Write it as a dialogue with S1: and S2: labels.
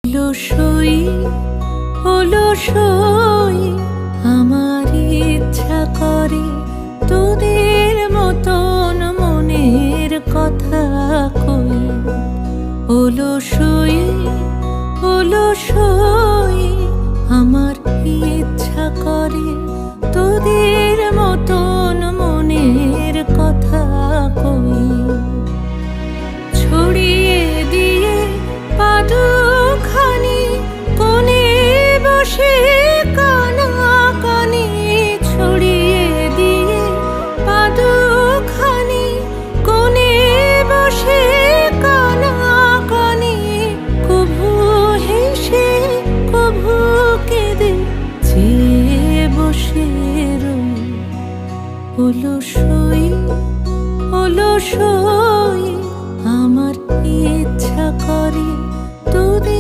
S1: অলসই অলসই আমার ইচ্ছা করে তোদের মতন মনের কথা কই। অলসই অলসই আমার ইচ্ছা করে তোদের মতন মনের কথা কই। ছড়িয়ে দিয়ে পাদুখানি কোণে বসে কানাকানি, ছড়িয়ে দিয়ে পাদুখানি কোণে বসে কানাকানি, কভু হেসে কভু কেঁদে চেয়ে বসে রই। অলসই অলসই আমার ইচ্ছা করে তোদের